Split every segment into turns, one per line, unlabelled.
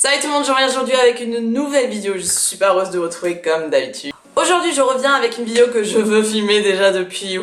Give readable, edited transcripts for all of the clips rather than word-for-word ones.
Salut tout le monde, je reviens aujourd'hui avec une nouvelle vidéo. Je suis super heureuse de vous retrouver comme d'habitude. Aujourd'hui je reviens avec une vidéo que je veux filmer déjà depuis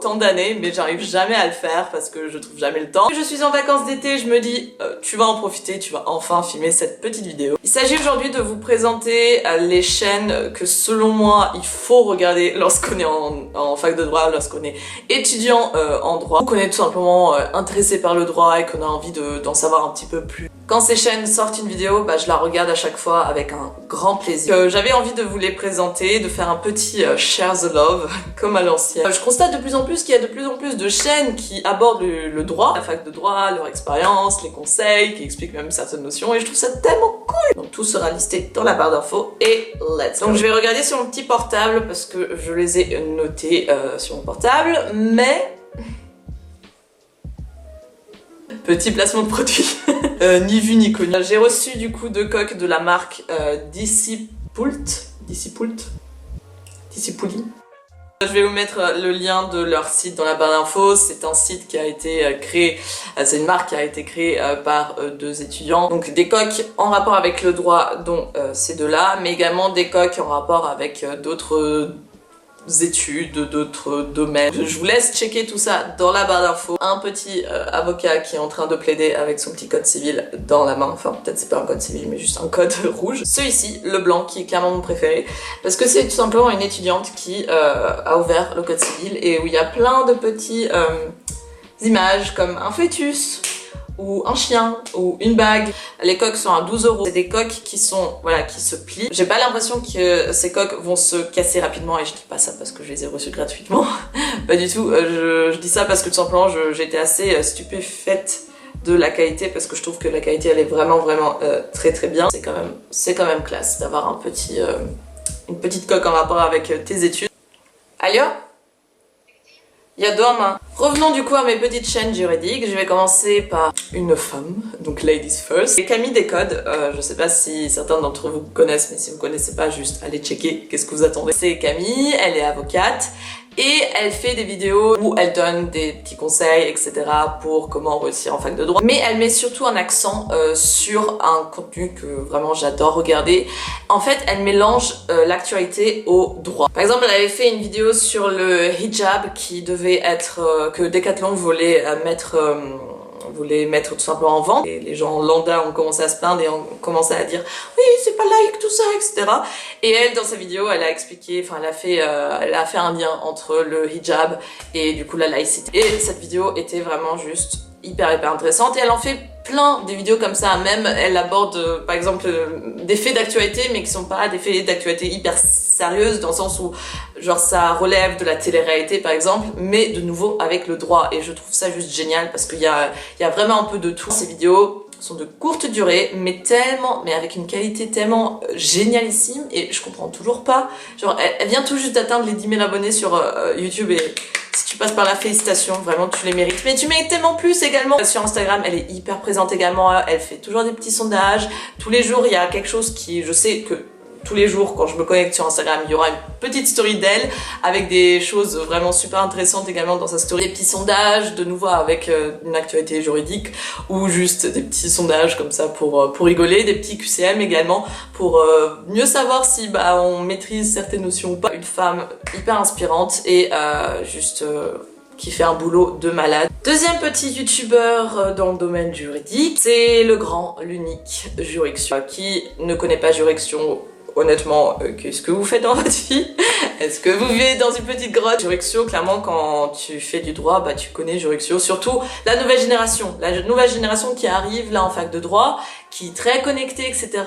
tant d'années, mais j'arrive jamais à le faire parce que je trouve jamais le temps. Je suis en vacances d'été, je me dis tu vas en profiter, tu vas enfin filmer cette petite vidéo. Il s'agit aujourd'hui de vous présenter les chaînes que selon moi il faut regarder lorsqu'on est en fac de droit, lorsqu'on est étudiant en droit, qu'on est tout simplement intéressé par le droit et qu'on a envie d'en savoir un petit peu plus. Quand ces chaînes sortent une vidéo, je la regarde à chaque fois avec un grand plaisir. J'avais envie de vous les présenter, de faire un petit share the love, comme à l'ancienne. Je constate de plus en plus qu'il y a de plus en plus de chaînes qui abordent le droit, la fac de droit, leur expérience, les conseils, qui expliquent même certaines notions, et je trouve ça tellement cool. Donc tout sera listé dans la barre d'infos, et let's go. Donc je vais regarder sur mon petit portable, parce que je les ai notés sur mon portable, mais... Petit placement de produit. Ni vu ni connu. J'ai reçu du coup deux coques de la marque Discipult. Je vais vous mettre le lien de leur site dans la barre d'infos. C'est un site qui a été créé, c'est une marque qui a été créée par deux étudiants. Donc des coques en rapport avec le droit, dont ces deux-là, mais également des coques en rapport avec d'autres études, d'autres domaines. Je vous laisse checker tout ça dans la barre d'infos. Un petit avocat qui est en train de plaider avec son petit code civil dans la main. Enfin, peut-être c'est pas un code civil, mais juste un code rouge. Celui-ci, le blanc, qui est clairement mon préféré. Parce que c'est tout simplement une étudiante qui a ouvert le code civil et où il y a plein de petits images comme un fœtus, ou un chien, ou une bague. Les coques sont à 12 €. C'est des coques qui sont, voilà, qui se plient. J'ai pas l'impression que ces coques vont se casser rapidement, et je dis pas ça parce que je les ai reçues gratuitement. Pas du tout. Je dis ça parce que tout simplement j'ai été assez stupéfaite de la qualité, parce que je trouve que la qualité elle est vraiment très très bien. C'est quand même classe d'avoir une petite coque en rapport avec tes études. Allô? Yadom. Revenons du coup à mes petites chaînes juridiques. Je vais commencer par une femme, donc ladies first. Et Camille Décode, je sais pas si certains d'entre vous connaissent, mais si vous connaissez pas, juste allez checker, qu'est-ce que vous attendez. C'est Camille, elle est avocate. Et elle fait des vidéos où elle donne des petits conseils, etc. pour comment réussir en fac de droit. Mais elle met surtout un accent sur un contenu que vraiment j'adore regarder. En fait, elle mélange l'actualité au droit. Par exemple, elle avait fait une vidéo sur le hijab qui devait être... que Decathlon voulait mettre tout simplement en vente. Et les gens lambda ont commencé à se plaindre et ont commencé à dire oui, c'est pas like tout ça, etc. Et elle, dans sa vidéo, elle a expliqué, enfin elle a fait un lien entre le hijab et du coup la laïcité. Et cette vidéo était vraiment juste hyper intéressante, et elle en fait plein des vidéos comme ça. Même elle aborde par exemple des faits d'actualité, mais qui sont pas des faits d'actualité hyper sérieuses, dans le sens où genre ça relève de la télé-réalité par exemple, mais de nouveau avec le droit, et je trouve ça juste génial parce qu'il y a vraiment un peu de tout. Ces vidéos sont de courte durée, mais avec une qualité tellement génialissime, et je comprends toujours pas. Genre elle vient tout juste d'atteindre les 10 000 abonnés sur YouTube, et si tu passes par là, félicitations, vraiment tu les mérites. Mais tu mérites tellement plus également. Sur Instagram, elle est hyper présente également, elle fait toujours des petits sondages. Tous les jours, il y a quelque chose qui, je sais que tous les jours, quand je me connecte sur Instagram, il y aura une petite story d'elle avec des choses vraiment super intéressantes également dans sa story. Des petits sondages, de nouveau avec une actualité juridique, ou juste des petits sondages comme ça pour rigoler, des petits QCM également pour mieux savoir si on maîtrise certaines notions ou pas. Une femme hyper inspirante et qui fait un boulot de malade. Deuxième petit youtubeur dans le domaine juridique, c'est le grand, l'unique Juriction. Qui ne connaît pas Juriction? Honnêtement, qu'est-ce que vous faites dans votre vie? Est-ce que vous vivez dans une petite grotte? Juriction, clairement, quand tu fais du droit, tu connais Juriction. Surtout la nouvelle génération. La nouvelle génération qui arrive là en fac de droit, qui est très connectée, etc.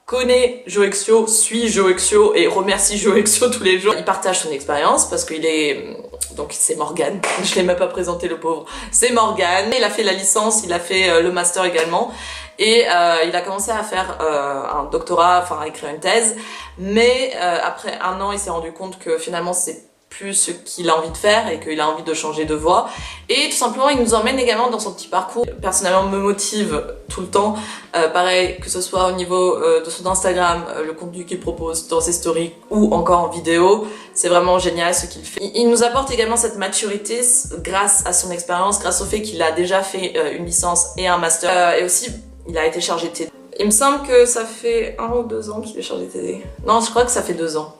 connaît Juriction, suit Juriction et remercie Juriction tous les jours. Il partage son expérience parce qu'il est... Donc c'est Morgan, je l'ai même pas présenté le pauvre. C'est Morgan, il a fait la licence, il a fait le master également. Et il a commencé à faire un doctorat, enfin à écrire une thèse. Mais après un an, il s'est rendu compte que finalement c'est plus ce qu'il a envie de faire et qu'il a envie de changer de voie. Et tout simplement, il nous emmène également dans son petit parcours. Personnellement, me motive tout le temps. Pareil, que ce soit au niveau de son Instagram, le contenu qu'il propose dans ses stories ou encore en vidéo. C'est vraiment génial ce qu'il fait. Il nous apporte également cette maturité grâce à son expérience, grâce au fait qu'il a déjà fait une licence et un master. Et aussi, il a été chargé de Il me semble que ça fait 1 ou 2 ans qu'il est chargé TD. Non, je crois que ça fait 2 ans.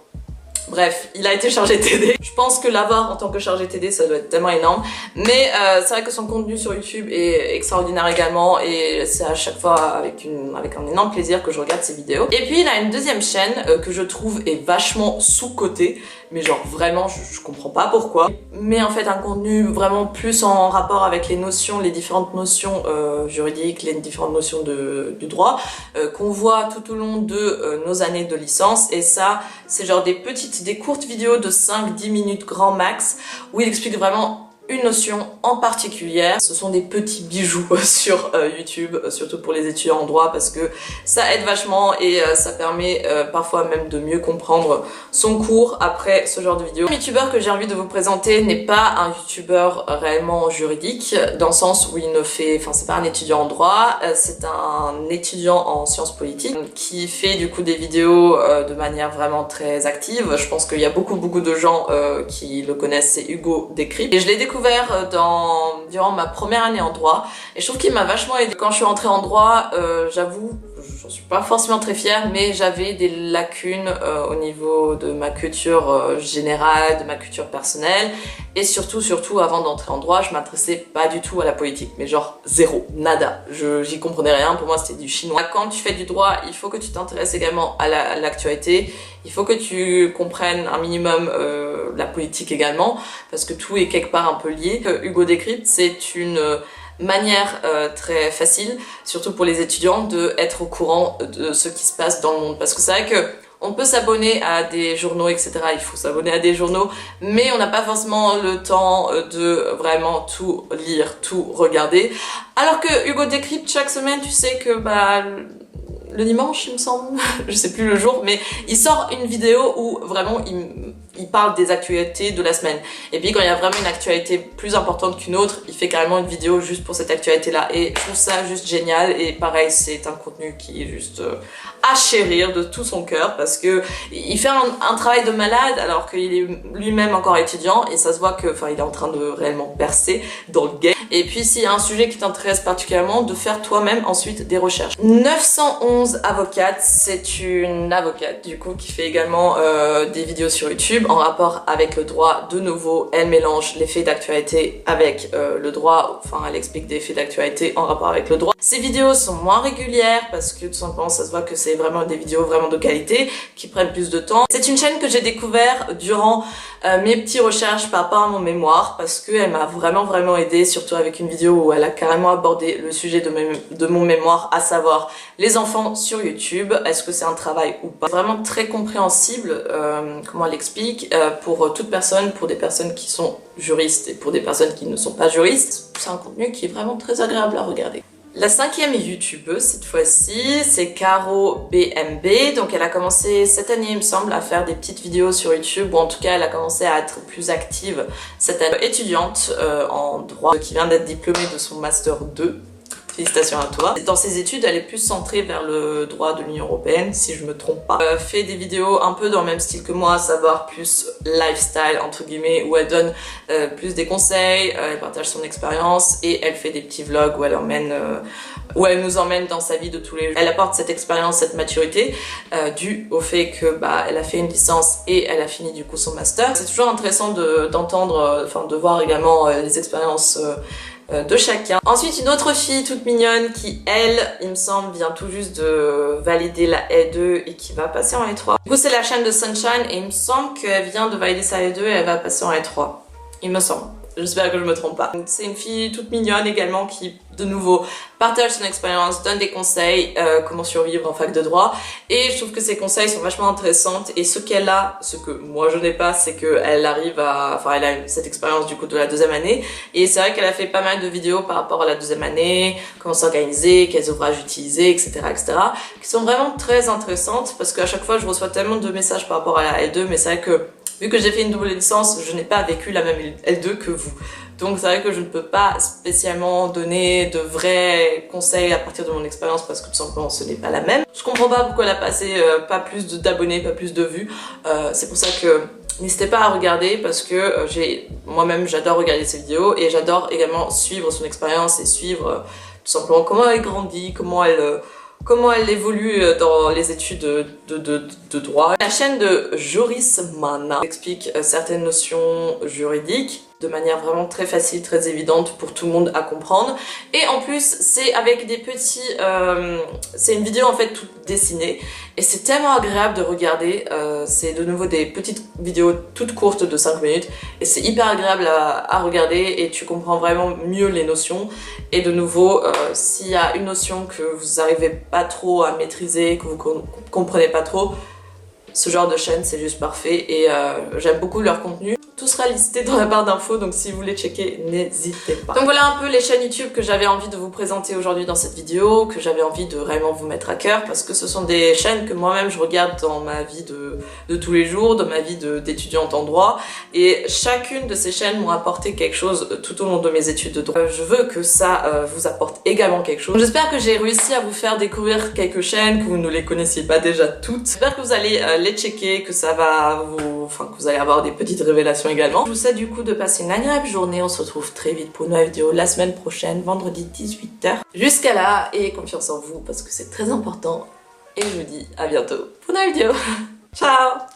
Bref, il a été chargé TD. Je pense que l'avoir en tant que chargé TD, ça doit être tellement énorme. Mais c'est vrai que son contenu sur YouTube est extraordinaire également et c'est à chaque fois avec un énorme plaisir que je regarde ses vidéos. Et puis il a une deuxième chaîne que je trouve est vachement sous-cotée. Mais genre vraiment, je comprends pas pourquoi. Mais en fait un contenu vraiment plus en rapport avec les notions, les différentes notions juridiques, les différentes notions du droit qu'on voit tout au long de nos années de licence. Et ça, c'est genre des courtes vidéos de 5-10 minutes grand max où il explique vraiment une notion en particulier. Ce sont des petits bijoux sur YouTube, surtout pour les étudiants en droit parce que ça aide vachement et ça permet parfois même de mieux comprendre son cours après ce genre de vidéo. Le youtubeur que j'ai envie de vous présenter n'est pas un youtubeur réellement juridique dans le sens où il ne fait, enfin c'est pas un étudiant en droit, c'est un étudiant en sciences politiques qui fait du coup des vidéos de manière vraiment très active. Je pense qu'il y a beaucoup de gens qui le connaissent, c'est Hugo Décrypte. Et je l'ai découvert durant ma première année en droit et je trouve qu'il m'a vachement aidé. Quand je suis rentrée en droit, j'avoue, j'en suis pas forcément très fière, mais j'avais des lacunes au niveau de ma culture générale, de ma culture personnelle et surtout avant d'entrer en droit, je m'intéressais pas du tout à la politique, mais genre zéro, nada. J'y comprenais rien, pour moi c'était du chinois. Quand tu fais du droit, il faut que tu t'intéresses également à l'actualité, il faut que tu comprennes un minimum la politique également, parce que tout est quelque part un peu lié. Hugo Décrypte, c'est une manière très facile, surtout pour les étudiants, d'être au courant de ce qui se passe dans le monde. Parce que c'est vrai que on peut s'abonner à des journaux, etc. Il faut s'abonner à des journaux, mais on n'a pas forcément le temps de vraiment tout lire, tout regarder. Alors que Hugo Décrypte, chaque semaine, tu sais que le dimanche, il me semble, je sais plus le jour, mais il sort une vidéo où vraiment il parle des actualités de la semaine. Et puis quand il y a vraiment une actualité plus importante qu'une autre, il fait carrément une vidéo juste pour cette actualité-là. Et je trouve ça juste génial. Et pareil, c'est un contenu qui est juste à chérir de tout son cœur parce que il fait un travail de malade alors qu'il est lui-même encore étudiant et ça se voit que, enfin, il est en train de réellement percer dans le game. Et puis s'il y a un sujet qui t'intéresse particulièrement, de faire toi-même ensuite des recherches. 911 avocate, c'est une avocate du coup qui fait également des vidéos sur YouTube en rapport avec le droit. De nouveau, elle mélange les faits d'actualité avec le droit, enfin elle explique des faits d'actualité en rapport avec le droit. Ces vidéos sont moins régulières parce que tout simplement ça se voit que c'est vraiment des vidéos vraiment de qualité qui prennent plus de temps. C'est une chaîne que j'ai découvert durant mes petites recherches par rapport à mon mémoire parce qu'elle m'a vraiment aidé, surtout avec une vidéo où elle a carrément abordé le sujet de mon mémoire, à savoir les enfants sur YouTube, est-ce que c'est un travail ou pas. Vraiment très compréhensible comment elle explique pour toute personne, pour des personnes qui sont juristes et pour des personnes qui ne sont pas juristes. C'est un contenu qui est vraiment très agréable à regarder. La 5e youtubeuse cette fois-ci, c'est Caro BMB. Donc elle a commencé cette année, il me semble, à faire des petites vidéos sur YouTube, ou en tout cas elle a commencé à être plus active cette année. Étudiante en droit, qui vient d'être diplômée de son Master 2. Félicitations à toi. Dans ses études, elle est plus centrée vers le droit de l'Union Européenne, si je me trompe pas. Fait des vidéos un peu dans le même style que moi, à savoir plus lifestyle, entre guillemets, où elle donne plus des conseils, elle partage son expérience et elle fait des petits vlogs où elle nous emmène dans sa vie de tous les jours. Elle apporte cette expérience, cette maturité, due au fait que elle a fait une licence et elle a fini du coup son master. C'est toujours intéressant d'entendre, enfin de voir également les expériences de chacun. Ensuite, une autre fille toute mignonne qui, elle, il me semble, vient tout juste de valider la L2 et qui va passer en L3. Du coup, c'est la chaîne de Sunshine et il me semble qu'elle vient de valider sa L2 et elle va passer en L3. Il me semble. J'espère que je me trompe pas. C'est une fille toute mignonne également qui, de nouveau, partage son expérience, donne des conseils, comment survivre en fac de droit. Et je trouve que ses conseils sont vachement intéressants. Et ce qu'elle a, ce que moi je n'ai pas, c'est qu'elle arrive à... Enfin, elle a cette expérience du coup de la 2e année. Et c'est vrai qu'elle a fait pas mal de vidéos par rapport à la 2e année, comment s'organiser, quels ouvrages utiliser, etc., qui sont vraiment très intéressantes parce qu'à chaque fois je reçois tellement de messages par rapport à la L2, mais c'est vrai que vu que j'ai fait une double licence, je n'ai pas vécu la même L2 que vous. Donc c'est vrai que je ne peux pas spécialement donner de vrais conseils à partir de mon expérience parce que tout simplement ce n'est pas la même. Je comprends pas pourquoi elle a passé pas plus d'abonnés, pas plus de vues. C'est pour ça que n'hésitez pas à regarder parce que moi-même j'adore regarder ses vidéos et j'adore également suivre son expérience et suivre tout simplement comment elle grandit, comment elle comment elle évolue dans les études de droit. La chaîne de Joris Mana explique certaines notions juridiques de manière vraiment très facile, très évidente pour tout le monde à comprendre. Et en plus, c'est avec des petits... c'est une vidéo en fait toute dessinée. Et c'est tellement agréable de regarder. C'est de nouveau des petites vidéos toutes courtes de 5 minutes. Et c'est hyper agréable à regarder et tu comprends vraiment mieux les notions. Et de nouveau, s'il y a une notion que vous n'arrivez pas trop à maîtriser, que vous comprenez pas trop, ce genre de chaîne c'est juste parfait et j'aime beaucoup leur contenu. Tout sera listé dans la barre d'infos, donc si vous voulez checker, n'hésitez pas. Donc voilà un peu les chaînes YouTube que j'avais envie de vous présenter aujourd'hui dans cette vidéo, que j'avais envie de vraiment vous mettre à cœur, parce que ce sont des chaînes que moi-même je regarde dans ma vie de tous les jours, dans ma vie d'étudiante en droit, et chacune de ces chaînes m'ont apporté quelque chose tout au long de mes études de droit. Je veux que ça vous apporte également quelque chose. J'espère que j'ai réussi à vous faire découvrir quelques chaînes, que vous ne les connaissiez pas déjà toutes. J'espère que vous allez les checker, que ça va que vous allez avoir des petites révélations également. Je vous souhaite du coup de passer une agréable journée. On se retrouve très vite pour une nouvelle vidéo la semaine prochaine, vendredi 18 h. Jusqu'à là, et confiance en vous parce que c'est très important. Et je vous dis à bientôt pour une nouvelle vidéo. Ciao!